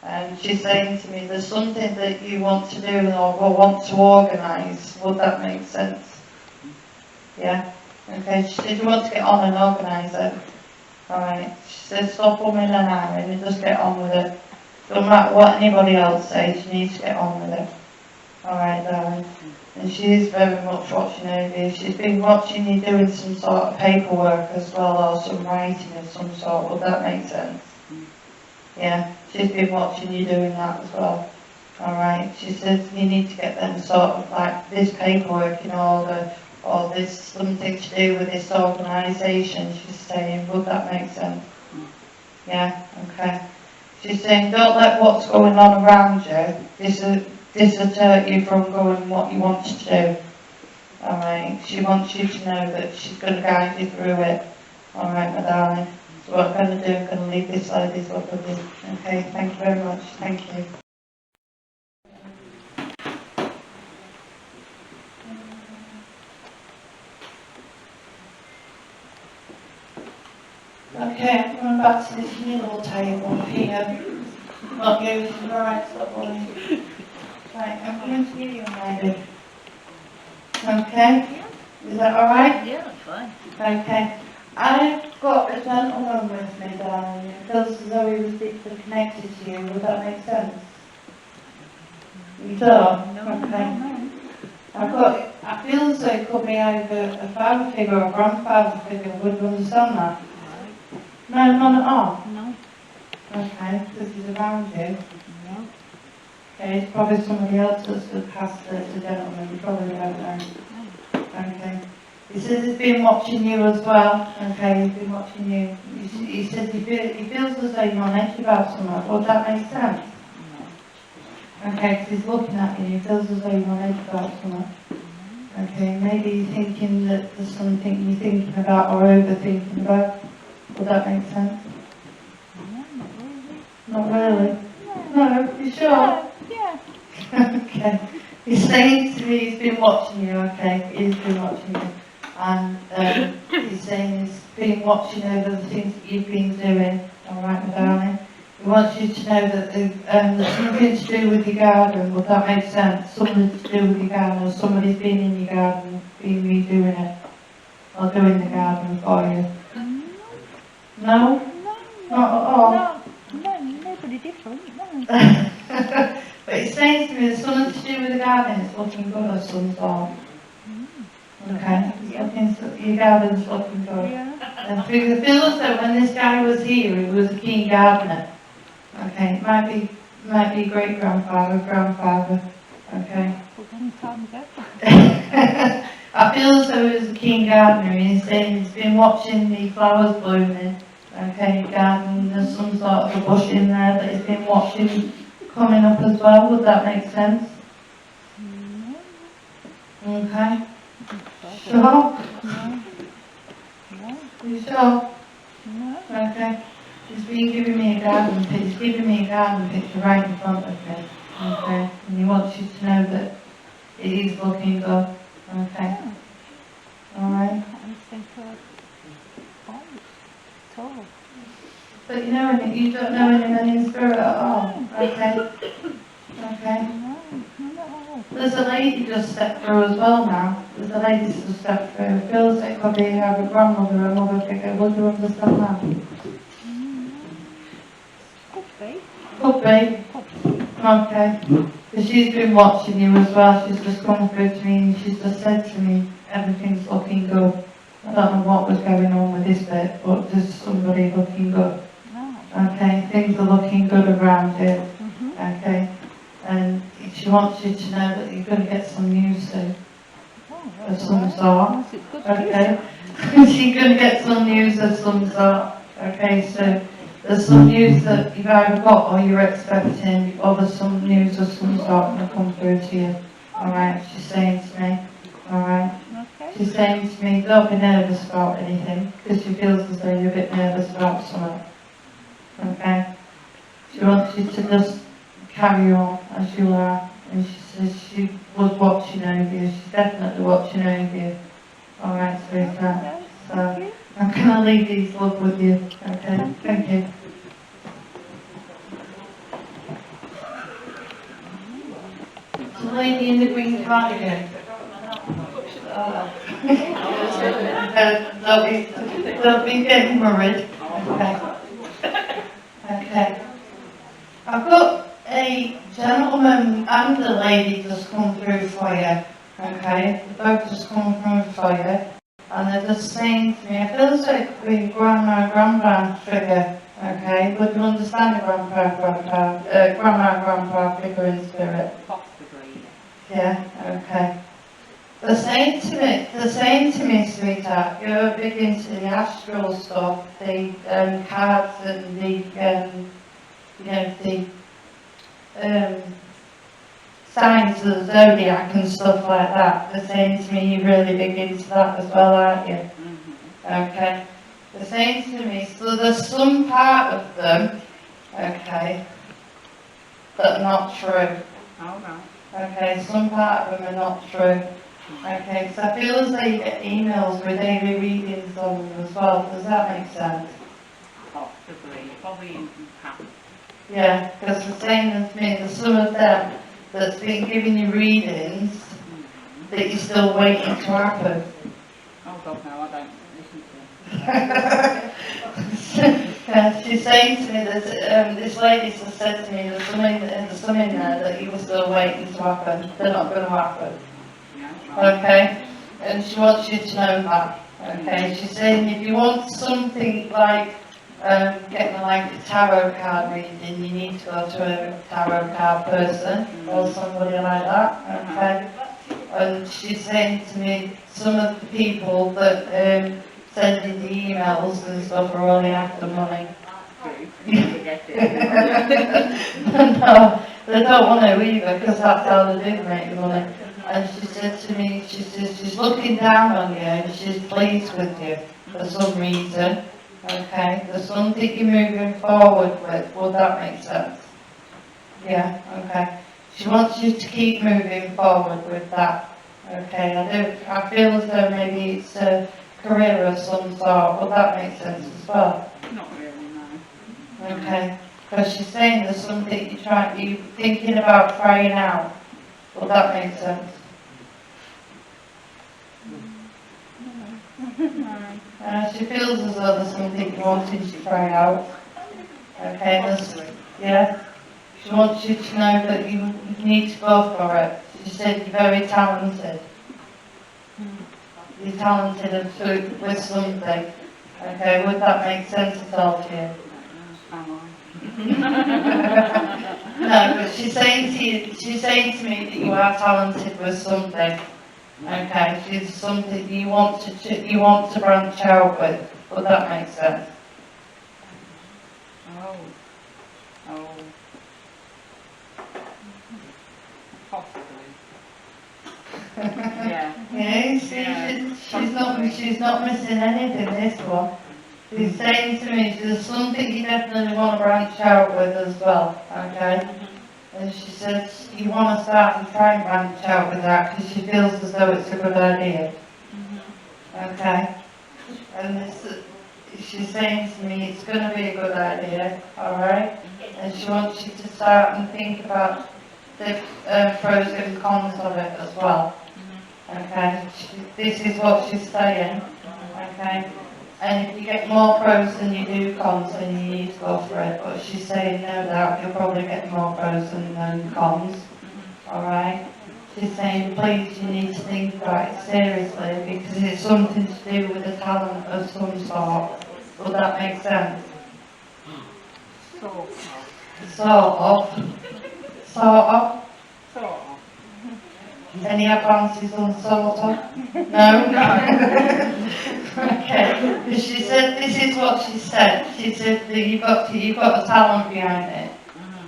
And she's saying to me, there's something that you want to do or want to organise. Would that make sense? Yeah? Okay, she said, you want to get on and organise it. Alright. She said, stop umming and ahhing and just get on with it. No matter what anybody else says, you need to get on with it. Alright, darling. And she is very much watching over you. She's been watching you doing some sort of paperwork as well, or some writing of some sort. Would that make sense? Yeah, she's been watching you doing that as well. Alright, she says you need to get them sort of like this paperwork in order, or there's something to do with this organisation, she's saying. Would that make sense? Yeah, okay. She's saying don't let what's going on around you deter you from going what you want to do. Alright, she wants you to know that she's going to guide you through it. Alright, my darling. So what I'm going to do, I'm going to leave this lady's up with you. Okay, thank you very much. Thank you. Okay, I'm going back to this middle table here. Not using the right boy. Right, I'm going to give you a lady. Okay? Is that alright? Yeah, fine. Okay. I've got a gentleman with me, darling. It feels as though he was deeply connected to you. Would that make sense? You don't? No, Okay. no. I feel as though it could be either a father figure or a grandfather figure. Would you understand that? No, none at all? No. Okay, because he's around you. No. Okay, it's probably somebody else that's passed the gentleman. You probably don't know. Okay. He says he's been watching you as well. Okay, he's been watching you. He says he feels as though you're on edge about something. Would that make sense? Okay, because he's looking at you. He feels as though you're on edge about something. Okay, maybe you're thinking that there's something you're thinking about or overthinking about. Would that make sense? Not really? No, you sure? Yeah. Okay. He's saying to me he's been watching you, okay? He's been watching you. And he's saying he's been watching over the things that you've been doing. Alright, my darling? He wants you to know that there's nothing to do with your garden. Would that make sense? Something to do with your garden, or somebody's been in your garden, been redoing it, or doing the garden for you. No? Not at all? No, nobody different, no. But it's saying to me there's something to do with the garden, it's looking good of some sort. Okay? Your garden's looking good. Yeah. And it feels that when this guy was here, he was a keen gardener. Okay? It might be great grandfather, grandfather. Okay? A long time ago. I feel as though he was a keen gardener, and he's saying he's been watching the flowers blooming. Okay, garden, there's some sort of a bush in there that he's been watching coming up as well. Would that make sense? Okay. Sure? No. You sure? No. Okay. He's been giving me a garden picture. He's giving me a garden picture right in front of me. Okay. And he wants you to know that it is looking good. Okay. Alright. But you know him, you don't know anyone in spirit at all. Okay. Okay. There's a lady just stepped through as well now. There's a lady just stepped through. It feels like it could be either grandmother or mother figure. Would you understand that? Could be. Okay. Because she's been watching you as well. She's just come through to me and she's just said to me, everything's looking good. I don't know what was going on with this bit, but there's somebody looking good. Okay, things are looking good around here. Okay, and she wants you to know that you're going to get some news soon of some sort. Okay, she's going to get some news of some sort. Okay, so there's some news that you've either got or you're expecting, or there's some news of some sort going to come through to you. Alright, she's saying to me. Alright. She's saying to me, don't be nervous about anything, because she feels as though you're a bit nervous about something. Okay? She wants you to just carry on as you are, and she says she was watching over you. She's definitely watching over you. Alright, sweetheart. So, I'm going to leave these love with you. Okay? Thank you. the lady in the green cardigan. Don't be getting worried. Okay. Okay. I've got a gentleman and a lady just come through for you. Okay. They both just come through for you. And they're just saying to me, I feel as though it could be grandma and grandpa figure. Okay. Would you understand a grandma and grandpa figure in spirit? Possibly. Yeah. Okay. They're saying to me, sweetheart, you're big into the astral stuff, the cards and the, the signs of the zodiac and stuff like that. They're saying to me, you're really big into that as well, aren't you? Okay. They're saying to me, so there's some part of them, okay, that are not true. Oh, no. Okay, some part of them are not true. Okay, so I feel as though you get emails with daily readings on them as well. Does that make sense? Possibly. Probably in past. Yeah, because they're saying to me, there's some of them that's been giving you readings that you're still waiting to happen. Oh, God, no, I don't listen to Yeah, she's saying to me that this lady just said to me there's some in there that you were still waiting to happen. They're not going to happen. Okay, and she wants you to know that. Okay, she's saying if you want something like getting like a tarot card reading, you need to go to a tarot card person or somebody like that. Okay, and she's saying to me some of the people that sending the emails and stuff are only after money. No, they don't want to either because that's how they do make money. And she said to me, she says she's looking down on you and she's pleased with you for some reason. Okay, there's something you're moving forward with. Would that make sense? Yeah, okay. She wants you to keep moving forward with that. Okay, I feel as though maybe it's a career of some sort. Would that make sense as well? Not really, no. Okay, because she's saying there's something you're thinking about trying out. Would that make sense? She feels as though there's something you wanted to try out. Okay, yeah. She wants you to know that you need to go for it. She said you're very talented. You're talented with something. Okay, would that make sense at all to you? No, but she's saying to me that you are talented with something. Okay, she's something you want to branch out with. Would that make sense? Oh. Possibly. Yeah. Yeah, you see, she's not missing anything, this one. She's saying to me, there's something you definitely want to branch out with as well, okay? And she says, you want to start and try and branch out with that because she feels as though it's a good idea. Okay? And she's saying to me, it's going to be a good idea, alright? And she wants you to start and think about the pros and cons of it as well. Okay? This is what she's saying. Okay? And if you get more pros than you do cons, then you need to go for it. But she's saying no doubt you'll probably get more pros than cons. Alright? She's saying please you need to think about it seriously because it's something to do with a talent of some sort. Would that make sense? Sort of. Any advances on sort of? No? Okay. She said, this is what she said. She said that you've got a talent behind it.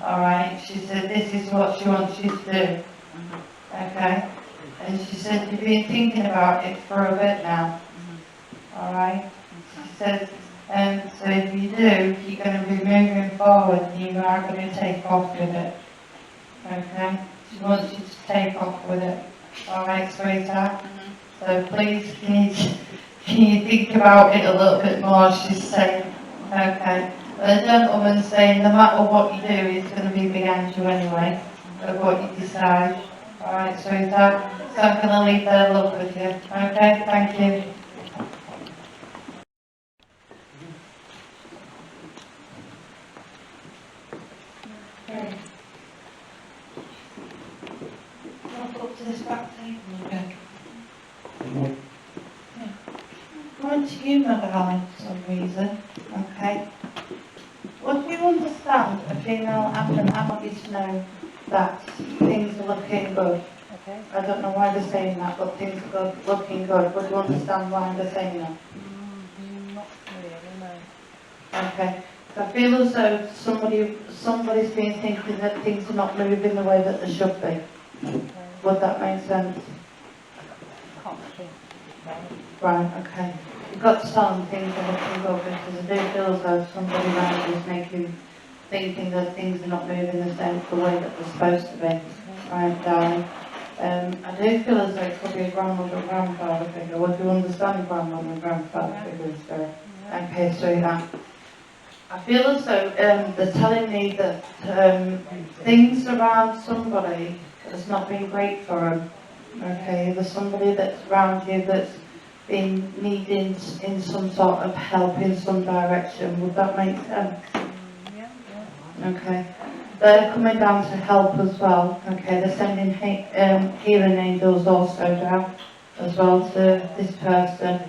Alright? She said this is what she wants you to do. Okay? And she said you've been thinking about it for a bit now. Alright? She said, so if you do, you're going to be moving forward and you are going to take off with it. Okay? She wants you to take off with it. Alright, sweetheart? So please, can you think about it a little bit more, she's saying. Okay. The gentleman's saying no matter what you do, it's going to be behind you anyway, of what you decide. Alright, sweetheart, so I'm going to leave their love with you. Okay, thank you. Okay. I'll go up to this back table again. Yeah. Going to you, my darling, for some reason. Okay. What do you understand a female admin? I want you to know that things are looking good. Okay. I don't know why they're saying that, but things are looking good. But do you understand why they're saying that? Not really, no. Okay. So I feel as though somebody's been thinking that things are not moving the way that they should be. Okay. Would that make sense? Can't think. Right, okay. You've got to tell them things are looking good because I do feel as though somebody around you is thinking that things are not moving the way that they're supposed to be. Right, darling. I do feel as though it could be a grandmother or grandfather figure. Would you understand grandmother and grandfather figures, Sarah? Okay, sweetheart. I feel as though they're telling me that things around somebody has not been great for them. Okay, there's somebody that's around you that's been needing in some sort of help in some direction. Would that make sense? Yeah. Okay. They're coming down to help as well. Okay, they're sending healing angels also down as well to this person.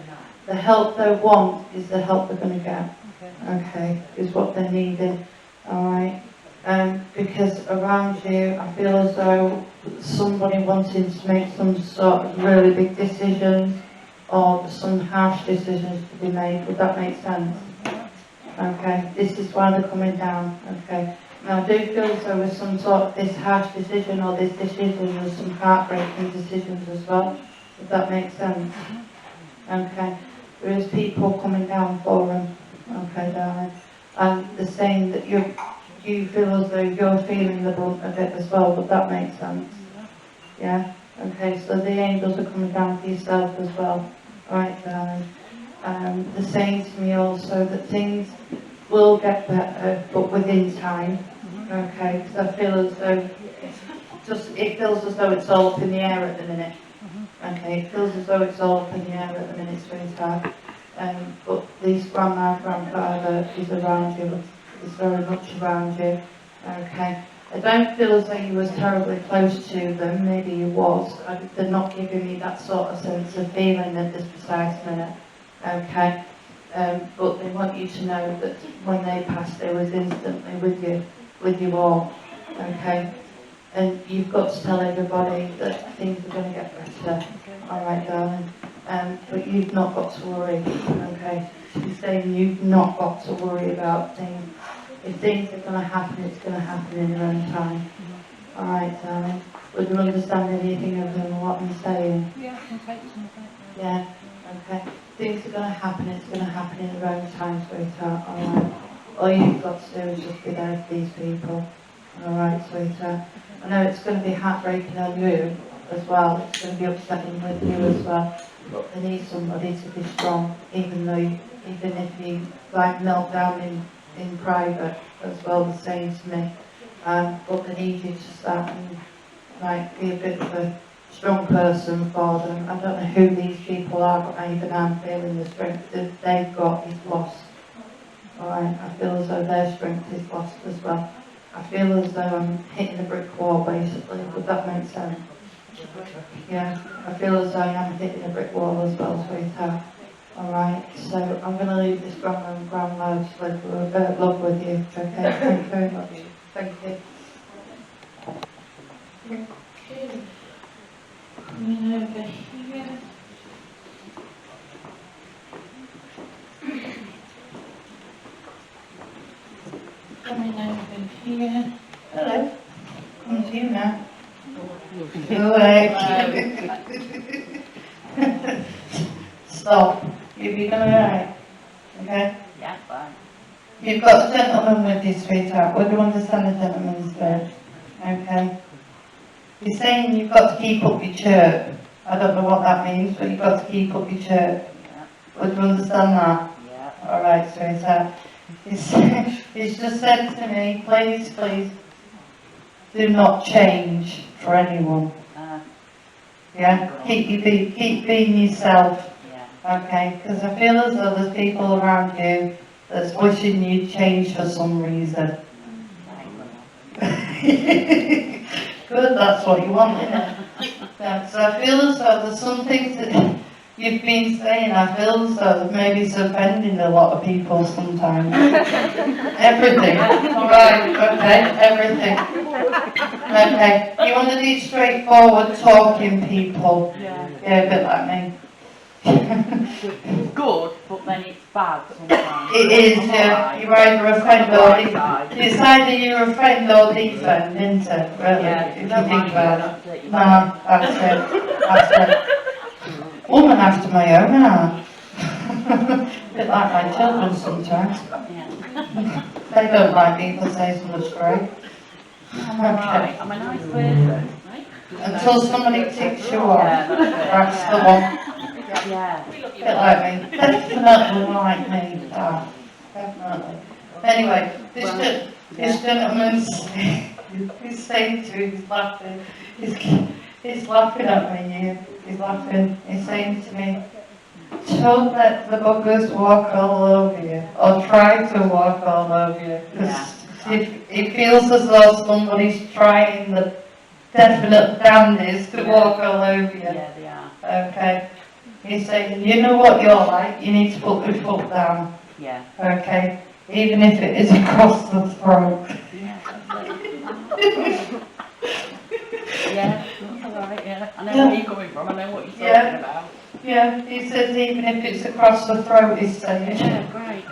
The help they want is the help they're going to get. Okay, is what they're needing. Alright. Because around you, I feel as though somebody wanting to make some sort of really big decisions or some harsh decisions to be made. Would that make sense? Okay, this is why they're coming down. Okay. Now I do feel as though with some sort of this harsh decision or this decision, there's some heartbreaking decisions as well. Would that make sense? Okay. There is people coming down for them. Okay, darling. And they're saying that you feel as though you're feeling the brunt of it as well. Would that make sense? Yeah? Okay, so the angels are coming down for yourself as well. Alright, darling. They're saying to me also that things will get better, but within time. Okay, because I feel as though it feels as though it's all up in the air at the minute. Okay, it feels as though it's all up in the air at the minute, sweetheart. But this grandma, grandfather is around you, is very much around you. Okay. I don't feel as though you was terribly close to them, maybe you was. They're not giving me that sort of sense of feeling at this precise minute. Okay. But they want you to know that when they passed, they was instantly with you all. Okay. And you've got to tell everybody that things are going to get better. All right, darling. But you've not got to worry. Okay. She's saying you've not got to worry about things. If things are going to happen, it's going to happen in their own time. All right, darling. Would you understand anything of what I'm saying? Yeah, okay. Yeah. Okay. Things are going to happen, it's going to happen in their own time, sweetheart. Alright. All you've got to do is just be there for these people. Alright, sweetheart. I know it's going to be heartbreaking on you as well. It's going to be upsetting with you as well. But they need somebody to be strong, even if you like melt down in private as well, the same to me. But they need you to start and be a bit of a strong person for them. I don't know who these people are, but even I'm feeling the strength that they've got is lost. Alright, I feel as though their strength is lost as well. I feel as though I'm hitting a brick wall basically. Would that make sense? Yeah, I feel as though I am hitting a brick wall as well, sweetheart. Alright, so I'm going to leave this grandma and grandma to love with you. Okay, thank you very much. Thank you. Okay. Coming over here. Coming over here. Hello. Come to you now. Stop. You'll be alright. Okay? Yeah, fine. You've got a gentleman with you, sweetheart. Would you understand the gentleman's word? Okay? He's saying you've got to keep up your chirp. I don't know what that means, but you've got to keep up your chirp. Would you understand that? Yeah. Alright, sweetheart. He's just said to me, please, do not change for anyone. Yeah, keep being yourself. Yeah. Okay, because I feel as though there's people around you that's wishing you'd change for some reason. Good, that's what you want, isn't it? Yeah, so I feel as though there's some things that you've been saying, I feel as though maybe it's offending a lot of people sometimes. Everything. Right, okay, everything. Okay, you want to be straightforward talking people. Yeah. Yeah, a bit like me. It's good, but then it's bad sometimes. It is, I'm yeah. alright. You're either a friend On the or right side. it's either you're a friend or defend, isn't it? Really, Yeah, if you don't think like about it, it. No, that's it. That's it. Woman after my own heart. A bit like my children sometimes. Yeah. They don't like people say so much great. I'm alright. I'm a nice person. Until somebody ticks you off. Yeah, That's the one. Yeah. A bit like me. Definitely like me. Oh, definitely. Anyway, this gentleman's he's saying to me, he's laughing. He's laughing at me here. He's laughing. He's saying to me, don't let the buggers walk all over you, or try to walk all over you, because it feels as though somebody's trying the definite damnedest to walk all over you. Yeah, they are. Okay. He's saying, you know what you're like, you need to put your foot down. Yeah. Okay. Even if it is across the throat. Yeah. Yeah, that's alright, yeah. I know where you're coming from, I know what you're talking about. Yeah, he says even if it's across the throat, he's saying. Yeah, great.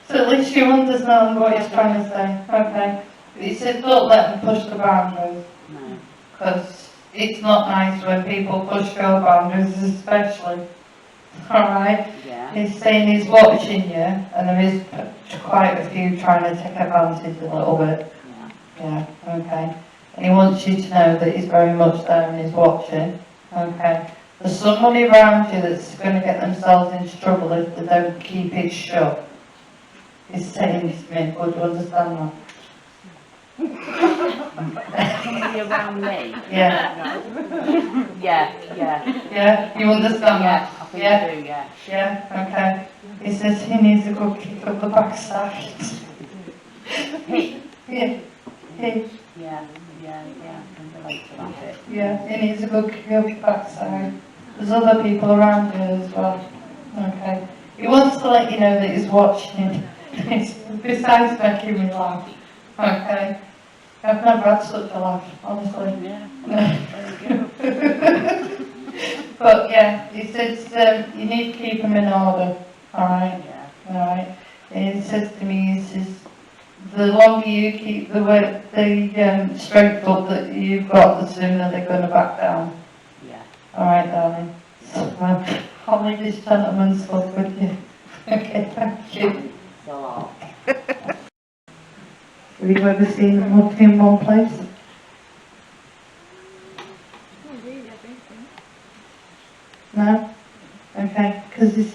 So at least you understand what he's trying to say. Okay. He says don't let them push the boundaries. No. Because it's not nice when people push your boundaries, especially. Alright? Yeah. He's saying he's watching you, and there is quite a few trying to take advantage a little bit. Yeah. Yeah, okay. And he wants you to know that he's very much there and he's watching. Okay. There's somebody around you that's going to get themselves into trouble if they don't keep it shut. He's saying to me, would you understand that? Somebody around me? Yeah. Yeah, yeah. Yeah, you understand Yeah, that? I think Yeah. I do, yeah. Yeah, okay. He says he needs a good kick up the backside. He? Yeah. He. Yeah, yeah, yeah, I can relate to that bit. Yeah, he needs a good kick up the backside. There's other people around you as well. Okay. He wants to let you know that he's watching. Besides making me laugh. Okay. I've never had such a laugh, honestly. Yeah, there you go. But yeah, he says you need to keep them in order. Alright? Yeah. Alright. And he says to me, he says, the longer you keep the straight foot that you've got, the sooner they're going to back down. Yeah. Alright, darling. So, I'll leave this gentleman's stuff with you. Okay, thank you. So, Have you ever seen them up in one place? No? Okay, because he's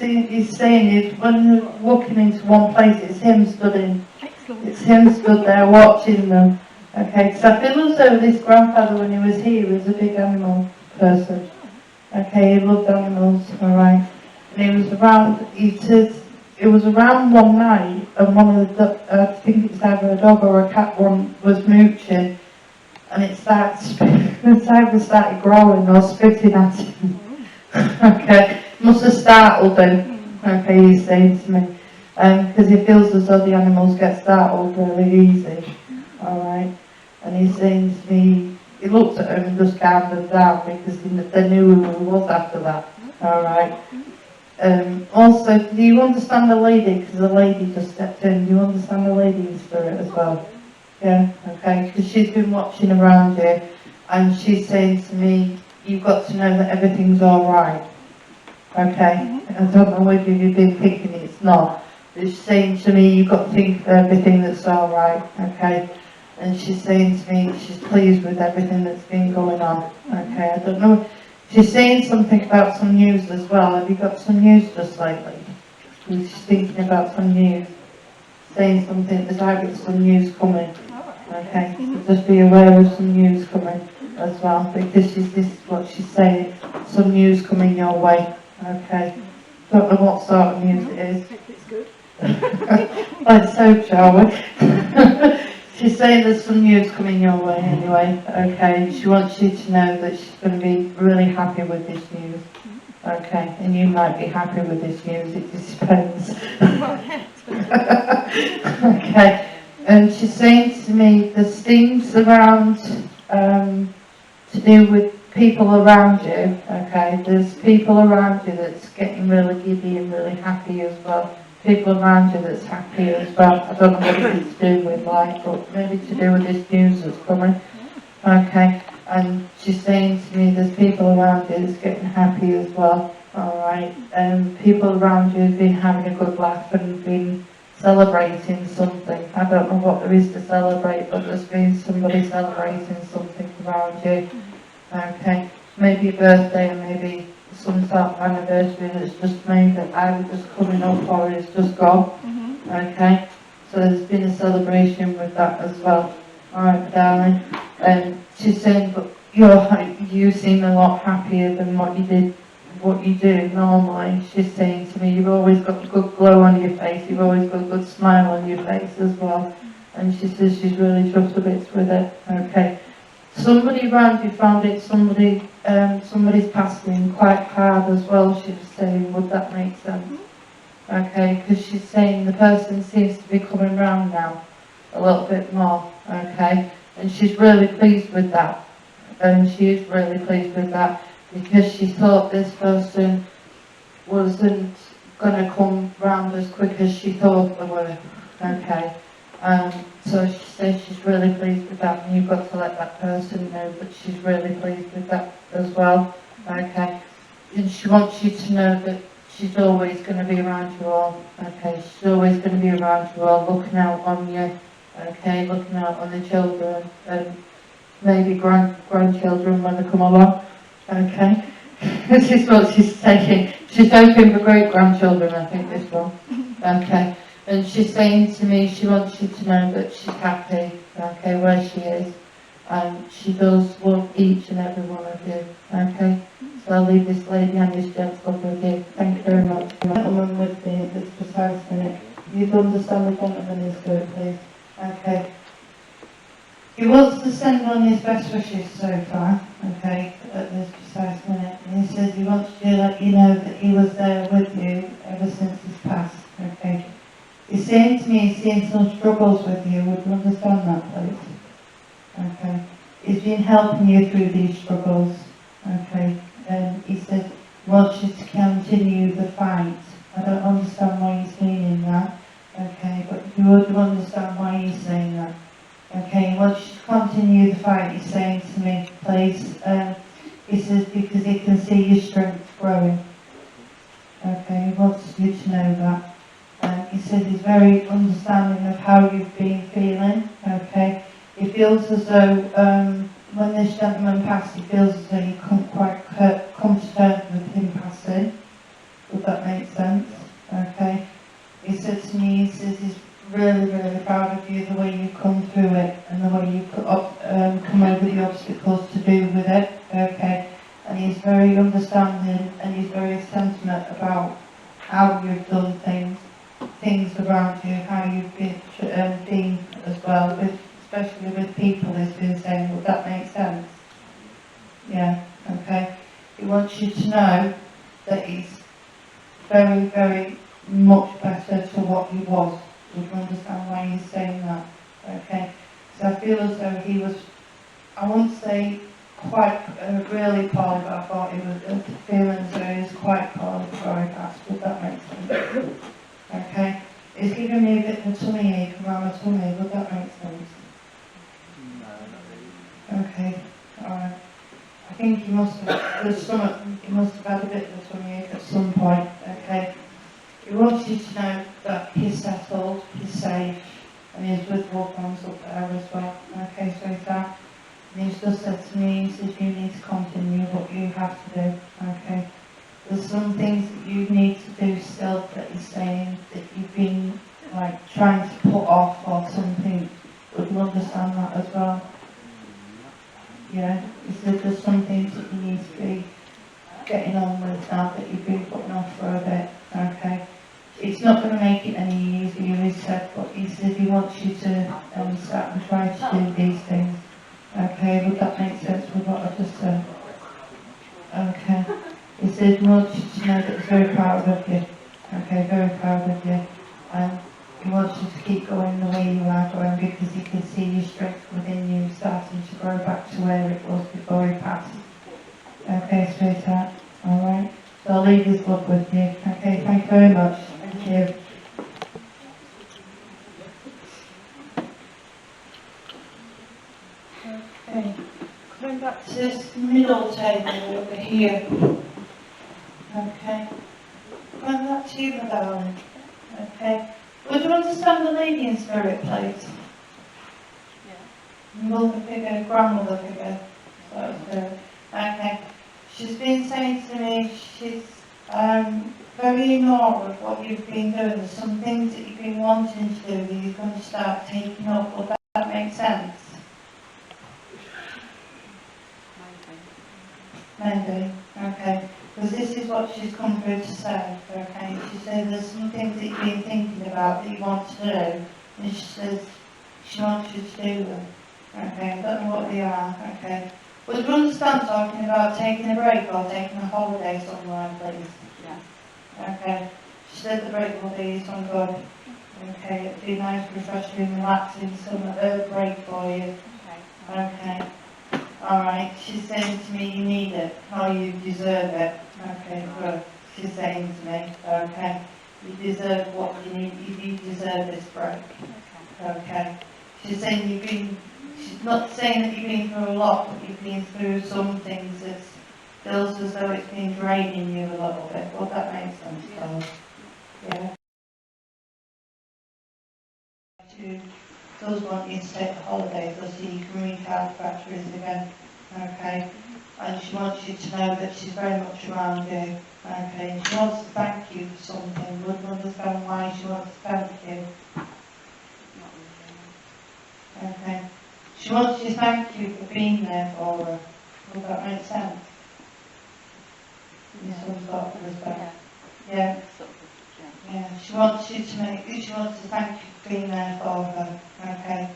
saying it, when you're walking into one place, it's him it's him stood there watching them. Okay, because I feel as though this grandfather, when he was here, was a big animal person. Okay, he loved animals, alright. And he was around, he says, it was around one night, and one of the, I think it was either a dog or a cat one, was mooching, and it either started growling or spitting at him. Okay, must have startled him. Okay, he's saying to me, because he feels as though the animals get startled really easy. Alright, and he's saying to me, he looked at him and just calmed them down because they knew who he was after that. Alright. Also, do you understand the lady? Because the lady just stepped in. Do you understand the lady in spirit as well? Yeah, okay, because she's been watching around you and she's saying to me, you've got to know that everything's alright. Okay, I don't know whether you've been thinking it's not. But she's saying to me, you've got to think of everything that's alright, okay? And she's saying to me, she's pleased with everything that's been going on. Okay, I don't know. She's saying something about some news as well. Have you got some news just lately? She's thinking about some news. Saying something, there's either some news coming. Okay, so just be aware of some news coming as well, because this is what she's saying, some news coming your way. Okay, don't know what sort of news it is. It's good. Let's hope, shall we? She's saying there's some news coming your way anyway. Okay, she wants you to know that she's going to be really happy with this news. Okay, and you might be happy with this news, it just depends. Okay, and she's saying to me there's things around to do with people around you. Okay, there's people around you that's getting really giddy and really happy as well. People around you that's happy as well. I don't know what it's to do with, like, but maybe to do with this news that's coming. Okay, and she's saying to me there's people around you that's getting happy as well. Alright, people around you have been having a good laugh and been celebrating something. I don't know what there is to celebrate, but there's been somebody celebrating something around you. Okay, maybe a birthday or maybe some sort of anniversary that's just made that either just coming up or it's just gone. Okay, so there's been a celebration with that as well. Alright, darling. And she's saying, but you seem a lot happier than what you do normally. She's saying to me, you've always got a good glow on your face, you've always got a good smile on your face as well. And she says she's really chuffed to bits with it. Okay. Somebody around you found it, somebody's passing quite hard as well, she was saying. Would that make sense? Okay, because she's saying the person seems to be coming round now a little bit more. Okay, and she's really pleased with that. And she is really pleased with that because she thought this person wasn't going to come round as quick as she thought they were. Okay. So she says she's really pleased with that, and you've got to let that person know that she's really pleased with that as well. Okay, and she wants you to know that she's always going to be around you all. Okay, she's always going to be around you all, looking out on you. Okay, looking out on the children and maybe grandchildren when they come along. Okay, this is what she's saying. She's hoping for great grandchildren, I think, this one. Okay. And she's saying to me she wants you to know that she's happy, okay, where she is. And she does love each and every one of you, okay? So I'll leave this lady and this gentleman with you. Thank you very much. Gentleman with me at this precise minute. You'd understand the gentleman is good, please. Okay. He wants to send on his best wishes so far, okay, at this precise minute. And he says he wants to let you know that he was there with you ever since his past, okay? He's saying to me he's seen some struggles with you. Would you understand that, please? Okay. He's been helping you through these struggles. Okay. And he said he wants you to continue the fight. I don't understand why he's meaning that. Okay. But you would understand why he's saying that. Okay. He wants you to continue the fight. He's saying to me, please. He says because he can see your strength growing. Okay. He wants you to know that. He says he's very understanding of how you've been feeling, okay? He feels as though when this gentleman passed, he feels as though you couldn't quite come to terms with him passing. Would that make sense? Okay. He said to me, he says he's really, really proud of you, the way you've come through it and the way you've come over the obstacles to do with it, okay? And he's very understanding and he's very sentiment about how you've done things around you, how you've been as well, especially with people, he's been saying. Would that make sense? Yeah, okay. He wants you to know that he's very, very much better to what he was. You can understand why he's saying that, okay? So I feel as though he was, I wouldn't say quite really poorly, but I thought he was feeling as though he was quite poorly before he passed. Would that make sense? Okay, it's giving me a bit of a tummy ache around my tummy. Would that make sense? No, not really. Okay, alright. I think he must have had a bit of a tummy ache at some point. Okay, he wants you to know that he's settled, he's safe, and he's with loved ones up there as well. Okay, so he's that. And he's just said to me, he says you need to continue what you have to do. Okay. There's some things that you need to do still that he's saying that you've been like trying to put off or something. Would you understand that as well? Yeah, he said there's some things that you need to be getting on with now that you've been putting off for a bit, okay? It's not going to make it any easier, he said, but he said he wants you to start and try to do these things, okay? Would that make sense with what I just said? Okay. He said he wants you to know that he's very proud of you, okay, very proud of you, and he wants you to keep going the way you are going because he can see your strength within you starting to grow back to where it was before he passed. Okay, sweetheart. Alright. So I'll leave this book with you. Okay, thank you very much. Thank you. Okay. Coming back to this middle table over here. Okay. Coming back to you, my darling. Okay. Would you understand the lady in spirit, please? Yeah. Mother figure, grandmother figure. So, okay. She's been saying to me she's very in awe of what you've been doing. There's some things that you've been wanting to do that you're going to start taking up. Will that make sense? Maybe. Okay. Because this is what she's come through to say. Okay. She said there's some things that you've been thinking about that you want to do. And she says she wants you to do them. Okay. I don't know what they are. Okay. Would you understand talking about taking a break or taking a holiday somewhere, please? Yeah. Okay. She said the break will be some good. Okay. It'd be nice, refreshing, relaxing, some break for you. Okay. Okay. Alright. She's saying to me you need it, or you deserve it. Okay, good. She's saying to me, okay. You deserve what you need, you deserve this break. Okay. Okay. She's saying she's not saying that you've been through a lot, but you've been through some things that feels as though it's been draining you a little bit. Well, that makes sense, Carl. Yeah. She does want you to take the holiday so you can recharge batteries again. Okay. And she wants you to know that she's very much around you. Okay. She wants to thank you for something. Wouldn't understand why she wants to thank you. Okay. She wants you to thank you for being there for her. Would that make sense? In some sort of respect. Yeah. Yeah. She wants you to she wants to thank you for being there for her. Okay.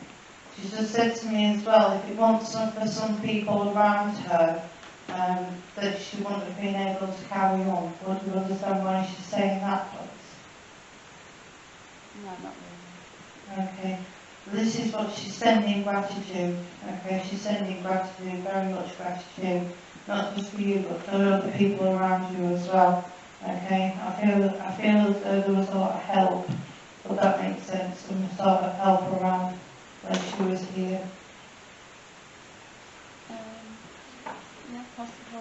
She just said to me as well, if it wants for some people around her, that she wouldn't have been able to carry on. Would you understand why she's saying that, please? No, not really. Okay. This is what she's sending gratitude. Okay, she's sending gratitude, very much gratitude, not just for you, but for other people around you as well. Okay, I feel as though there was a lot of help, but that makes sense, some sort of help around when she was here. Yeah, possibly,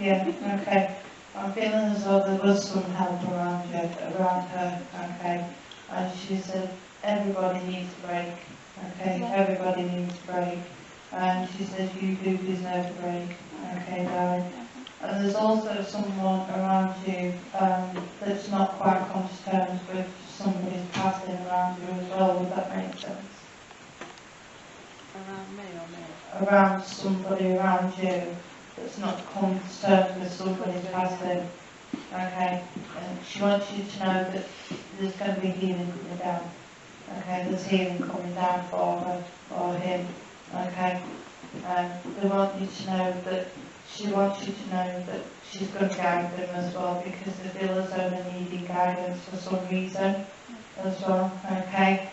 Yeah, okay. I'm feeling as though there was some help around her, okay. And she said, everybody needs a break, okay, Yeah. everybody needs a break. And she says, you do deserve a break, okay, darling. And there's also someone around you that's not quite come to terms with somebody's passing around you as well, would that make sense? Around me or me? Around somebody around you that's not come to terms with somebody's passing, okay? And she wants you to know that there's going to be healing coming down. Okay, there's healing coming down for her, or him, okay? They want you to know that, she wants you to know that she's going to guide them as well, because they feel as though they're needing guidance for some reason as well, okay?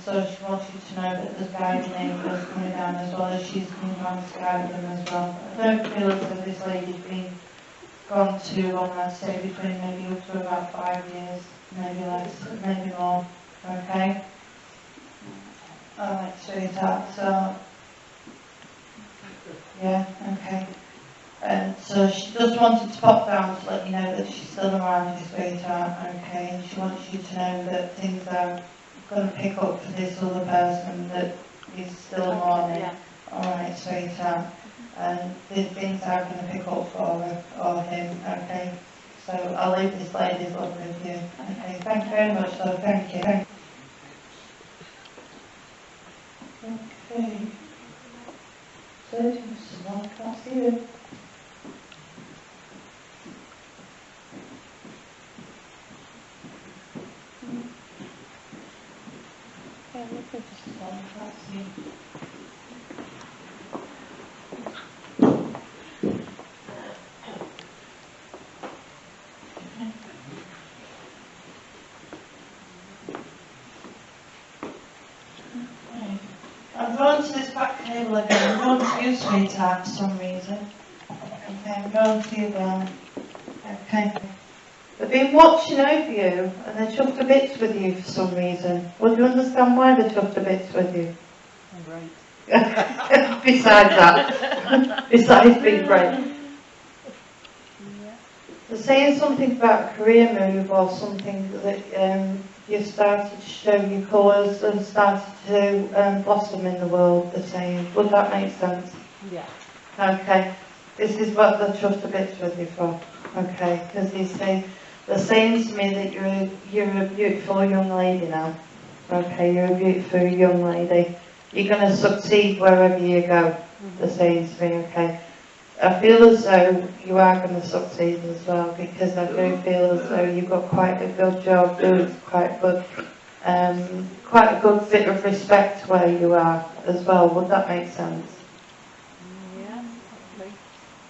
So she wants you to know that there's guiding angels coming down as well, as she's coming down to guide them as well. I don't feel as though this lady's been gone too long, I'd say between maybe up to about 5 years, maybe less, maybe more. Okay? Alright, sweetheart, so, yeah, okay. And so she just wanted to pop down to let you know that she's still around you, sweetheart, okay? And she wants you to know that things are going to pick up for this other person that is still mourning. Yeah. Alright, sweetheart. And things are going to pick up for her or him, okay? So I'll leave this lady's love with you. Okay, thank you very much, though, thank you. Okay. So, someone can't see you. Yeah, look at someone can't see you. I'm going to this back table again. I'm going to you, sweetheart, for some reason. Okay, I'm going to you then. Okay. They've been watching over you and they're chuffed to bits with you for some reason. Well, do you understand why they're chuffed to bits with you? I'm great. Besides that. Besides being great. Yeah. They're saying something about a career move or something that you started to show your colours and started to blossom in the world, they're saying. Would that make sense? Yeah. Okay. This is what they're chuffed to bits with you for. Okay. Because they're saying to me that you're a beautiful young lady now. Okay, you're a beautiful young lady. You're going to succeed wherever you go, they're saying to me, okay. I feel as though you are going to succeed as well, because I do feel as though you've got quite a good job doing, quite a good bit of respect where you are as well. Would that make sense? Yeah,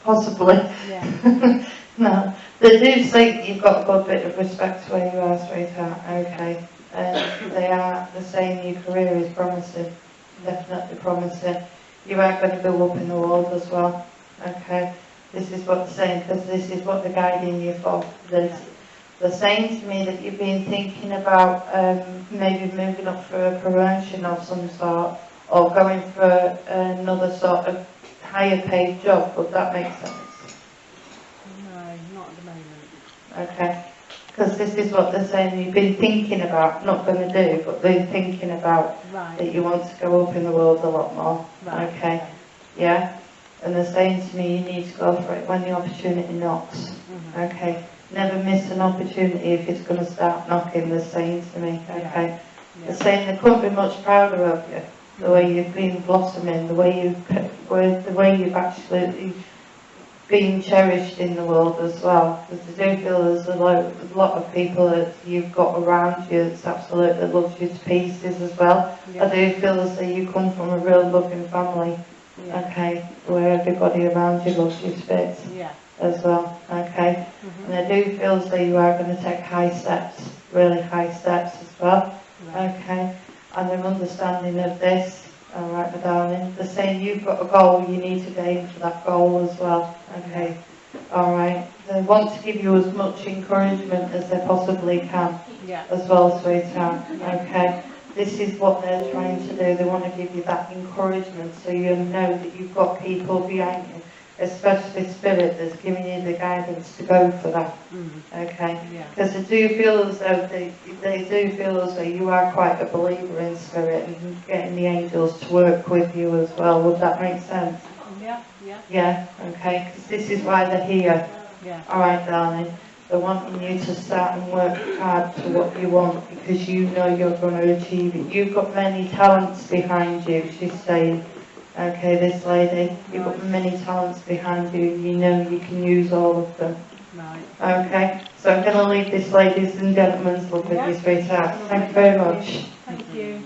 Possibly. yeah. No, they do say you've got a good bit of respect where you are, sweetheart. Okay. They're saying your career is promising, definitely promising. You are going to go up in the world as well. Okay, this is what they're saying, because this is what they're guiding you for. They're saying to me that you've been thinking about maybe moving up for a promotion of some sort, or going for another sort of higher paid job. Would that make sense? No, not at the moment. Okay, because this is what they're saying you've been thinking about, not going to do, but been thinking about, Right. that you want to go up in the world a lot more. Right. Okay, yeah? And they're saying to me you need to go for it when the opportunity knocks. Okay, never miss an opportunity if it's going to start knocking, they're saying to me. Okay, Yeah. they're saying they couldn't be much prouder of you, the way you've been blossoming, the way you've actually being cherished in the world as well. Because I do feel there's a lot of people that you've got around you that's absolutely loves you to pieces as well. Yeah. I do feel as though you come from a real loving family, Yeah. okay, where everybody around you loves you to bits Yeah. as well, okay. And I do feel as though you are going to take high steps, really high steps as well, Right. okay. And they're understanding of this. All right, my darling. They're saying you've got a goal, you need to aim for that goal as well. Okay. All right. They want to give you as much encouragement as they possibly can. Yeah. As well, sweetheart. Okay. This is what they're trying to do. They want to give you that encouragement so you know that you've got people behind you, especially Spirit, that's giving you the guidance to go for that. Okay. Yeah. Because I do feel as though they do feel as though you are quite a believer in Spirit and getting the angels to work with you as well. Would that make sense? Yeah. Yeah. Yeah, okay, because this is why they're here. Yeah. Alright, darling. They're wanting you to start and work hard to what you want, because you know you're going to achieve it. You've got many talents behind you, she's saying. Okay, this lady, you've got many talents behind you. You know you can use all of them. Right. Okay, so I'm going to leave this, ladies and gentlemen, love with you, sweetheart. Thank you very much. Thank you.